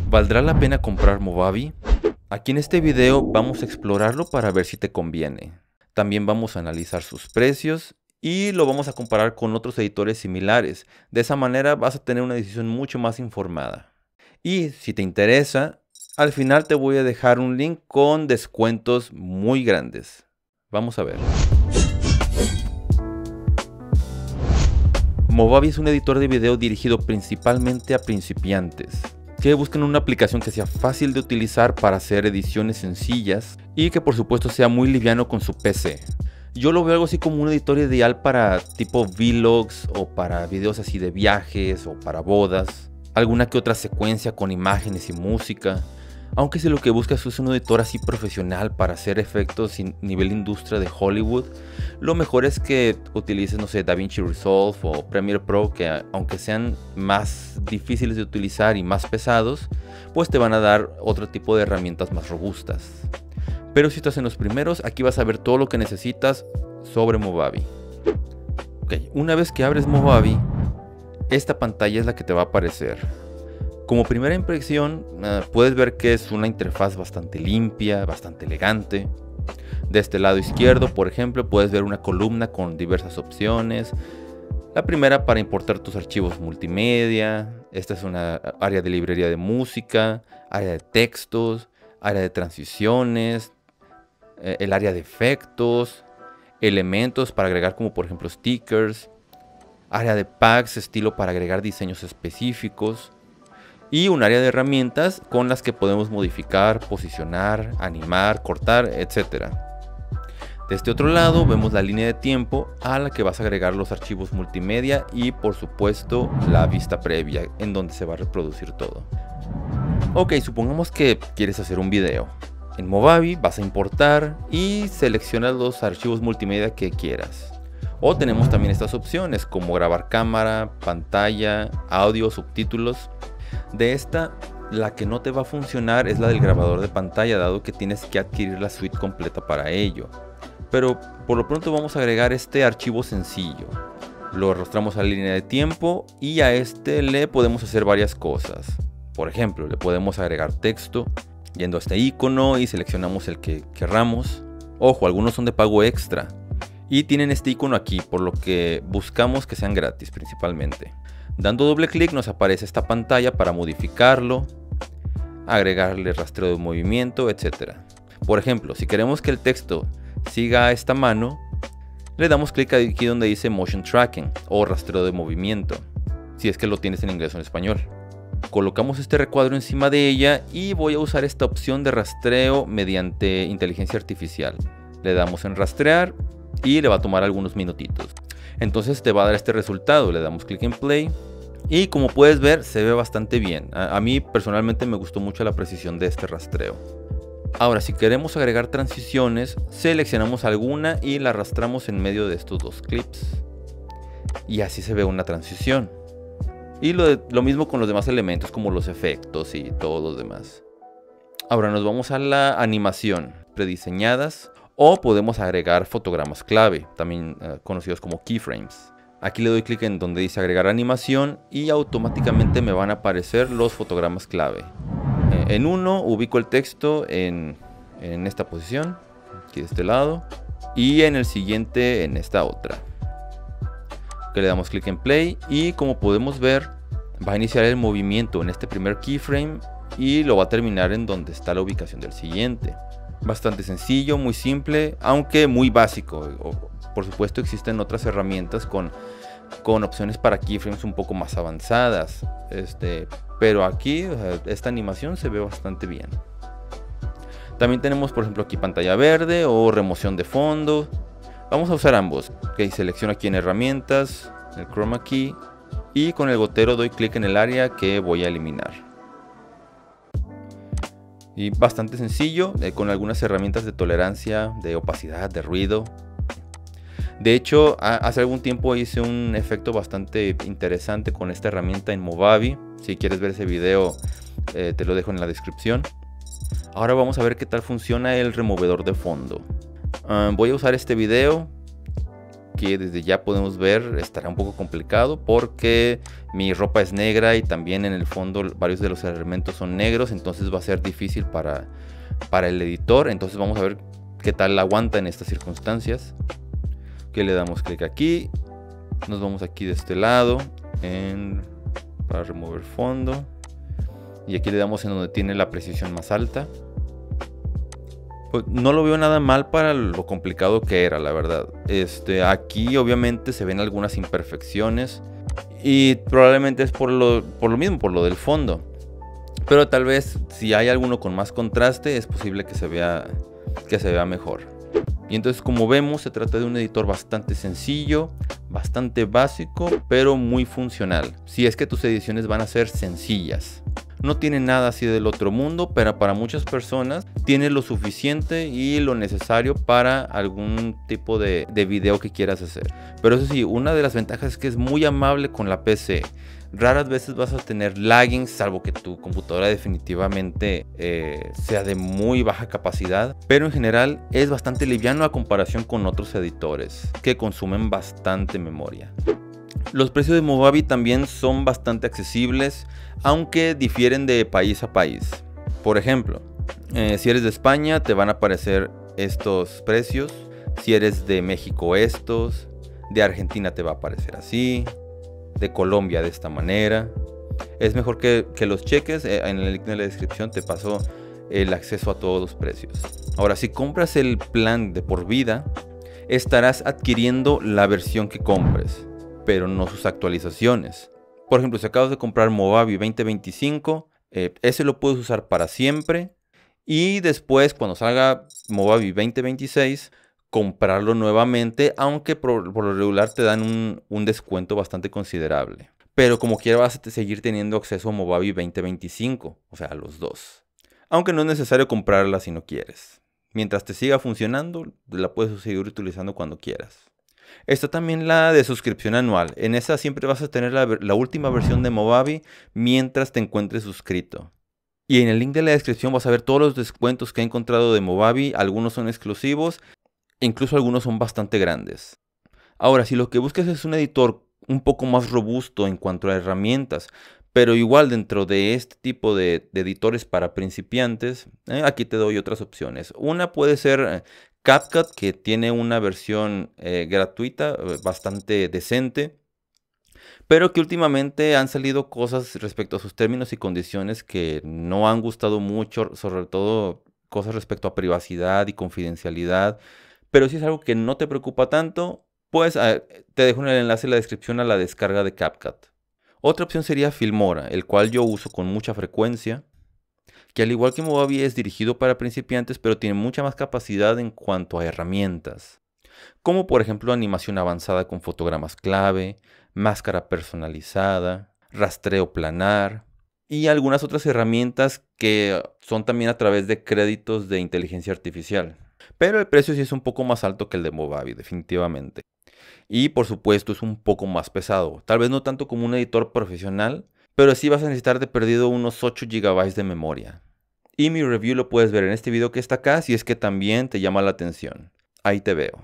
¿Valdrá la pena comprar Movavi? Aquí en este video vamos a explorarlo para ver si te conviene. También vamos a analizar sus precios y lo vamos a comparar con otros editores similares. De esa manera vas a tener una decisión mucho más informada. Y si te interesa, al final te voy a dejar un link con descuentos muy grandes. Vamos a ver. Movavi es un editor de video dirigido principalmente a principiantes que buscan una aplicación que sea fácil de utilizar para hacer ediciones sencillas y que por supuesto sea muy liviano con su PC. Yo lo veo algo así como un editor ideal para tipo vlogs o para videos así de viajes o para bodas, alguna que otra secuencia con imágenes y música. Aunque si lo que buscas es un editor así profesional para hacer efectos nivel industria de Hollywood, lo mejor es que utilices, no sé, DaVinci Resolve o Premiere Pro, que aunque sean más difíciles de utilizar y más pesados, pues te van a dar otro tipo de herramientas más robustas. Pero si estás en los primeros, aquí vas a ver todo lo que necesitas sobre Movavi. Ok, una vez que abres Movavi, esta pantalla es la que te va a aparecer. Como primera impresión, puedes ver que es una interfaz bastante limpia, bastante elegante. De este lado izquierdo, por ejemplo, puedes ver una columna con diversas opciones. La primera para importar tus archivos multimedia. Esta es una área de librería de música, área de textos, área de transiciones, el área de efectos, elementos para agregar como por ejemplo stickers, área de packs, estilo para agregar diseños específicos. Y un área de herramientas con las que podemos modificar, posicionar, animar, cortar, etc. De este otro lado vemos la línea de tiempo a la que vas a agregar los archivos multimedia y por supuesto la vista previa en donde se va a reproducir todo. Ok, supongamos que quieres hacer un video. En Movavi vas a importar y seleccionas los archivos multimedia que quieras. O tenemos también estas opciones como grabar cámara, pantalla, audio, subtítulos. De esta, la que no te va a funcionar es la del grabador de pantalla, dado que tienes que adquirir la suite completa para ello. Pero por lo pronto vamos a agregar este archivo sencillo. Lo arrastramos a la línea de tiempo y a este le podemos hacer varias cosas. Por ejemplo, le podemos agregar texto yendo a este icono y seleccionamos el que querramos. Ojo, algunos son de pago extra y tienen este icono aquí, por lo que buscamos que sean gratis principalmente. Dando doble clic nos aparece esta pantalla para modificarlo, agregarle rastreo de movimiento, etc. Por ejemplo, si queremos que el texto siga a esta mano, le damos clic aquí donde dice Motion Tracking o rastreo de movimiento, si es que lo tienes en inglés o en español. Colocamos este recuadro encima de ella y voy a usar esta opción de rastreo mediante inteligencia artificial. Le damos en rastrear y le va a tomar algunos minutitos. Entonces te va a dar este resultado, le damos clic en play y como puedes ver se ve bastante bien. A mí personalmente me gustó mucho la precisión de este rastreo. Ahora si queremos agregar transiciones, seleccionamos alguna y la arrastramos en medio de estos dos clips. Y así se ve una transición. Y lo mismo con los demás elementos como los efectos y todo lo demás. Ahora nos vamos a la animación, prediseñadas. O podemos agregar fotogramas clave, también conocidos como keyframes. Aquí le doy clic en donde dice agregar animación y automáticamente me van a aparecer los fotogramas clave. En uno ubico el texto en esta posición, aquí de este lado, y en el siguiente en esta otra. Que le damos clic en play y como podemos ver va a iniciar el movimiento en este primer keyframe y lo va a terminar en donde está la ubicación del siguiente. Bastante sencillo, muy simple, aunque muy básico. Por supuesto existen otras herramientas con opciones para keyframes un poco más avanzadas. Pero aquí esta animación se ve bastante bien. También tenemos por ejemplo aquí pantalla verde o remoción de fondo. Vamos a usar ambos. Ok, selecciono aquí en herramientas, el chroma key y con el gotero doy clic en el área que voy a eliminar. Y bastante sencillo, con algunas herramientas de tolerancia, de opacidad, de ruido. De hecho, hace algún tiempo hice un efecto bastante interesante con esta herramienta en Movavi. Si quieres ver ese video, te lo dejo en la descripción. Ahora vamos a ver qué tal funciona el removedor de fondo. Voy a usar este video que desde ya podemos ver estará un poco complicado porque mi ropa es negra y también en el fondo varios de los elementos son negros, entonces va a ser difícil para el editor. Entonces vamos a ver qué tal aguanta en estas circunstancias. Que le damos clic aquí, nos vamos aquí de este lado para remover fondo y aquí le damos en donde tiene la precisión más alta. Pues no lo veo nada mal para lo complicado que era, la verdad. Aquí obviamente se ven algunas imperfecciones y probablemente es por lo mismo, por lo del fondo. Pero tal vez si hay alguno con más contraste es posible que se vea mejor. Y entonces, como vemos, se trata de un editor bastante sencillo, bastante básico, pero muy funcional. Si es que tus ediciones van a ser sencillas. No tiene nada así del otro mundo, pero para muchas personas tiene lo suficiente y lo necesario para algún tipo de video que quieras hacer. Pero eso sí, una de las ventajas es que es muy amable con la PC. Raras veces vas a tener lagging, salvo que tu computadora definitivamente sea de muy baja capacidad. Pero en general es bastante liviano a comparación con otros editores que consumen bastante memoria. Los precios de Movavi también son bastante accesibles, aunque difieren de país a país. Por ejemplo, si eres de España te van a aparecer estos precios. Si eres de México estos. De Argentina te va a aparecer así. De Colombia de esta manera. Es mejor que los cheques. En el link de la descripción te paso el acceso a todos los precios. Ahora, si compras el plan de por vida, estarás adquiriendo la versión que compres, pero no sus actualizaciones. Por ejemplo, si acabas de comprar Movavi 2025, ese lo puedes usar para siempre. Y después, cuando salga Movavi 2026, comprarlo nuevamente, aunque por lo regular te dan un descuento bastante considerable. Pero como quiera vas a seguir teniendo acceso a Movavi 2025, o sea, a los dos. Aunque no es necesario comprarla si no quieres. Mientras te siga funcionando, la puedes seguir utilizando cuando quieras. Está también la de suscripción anual. En esa siempre vas a tener la última versión de Movavi mientras te encuentres suscrito. Y en el link de la descripción vas a ver todos los descuentos que he encontrado de Movavi. Algunos son exclusivos, incluso algunos son bastante grandes. Ahora, si lo que buscas es un editor un poco más robusto en cuanto a herramientas, pero igual dentro de este tipo de editores para principiantes, aquí te doy otras opciones. Una puede ser CapCut, que tiene una versión gratuita bastante decente, pero que últimamente han salido cosas respecto a sus términos y condiciones que no han gustado mucho, sobre todo cosas respecto a privacidad y confidencialidad. Pero si es algo que no te preocupa tanto, pues te dejo en el enlace en la descripción a la descarga de CapCut. Otra opción sería Filmora, el cual yo uso con mucha frecuencia, que al igual que Movavi es dirigido para principiantes, pero tiene mucha más capacidad en cuanto a herramientas, como por ejemplo animación avanzada con fotogramas clave, máscara personalizada, rastreo planar y algunas otras herramientas que son también a través de créditos de inteligencia artificial. Pero el precio sí es un poco más alto que el de Movavi, definitivamente. Y por supuesto es un poco más pesado. Tal vez no tanto como un editor profesional, pero sí vas a necesitar de perdido unos 8 GB de memoria. Y mi review lo puedes ver en este video que está acá si es que también te llama la atención. Ahí te veo.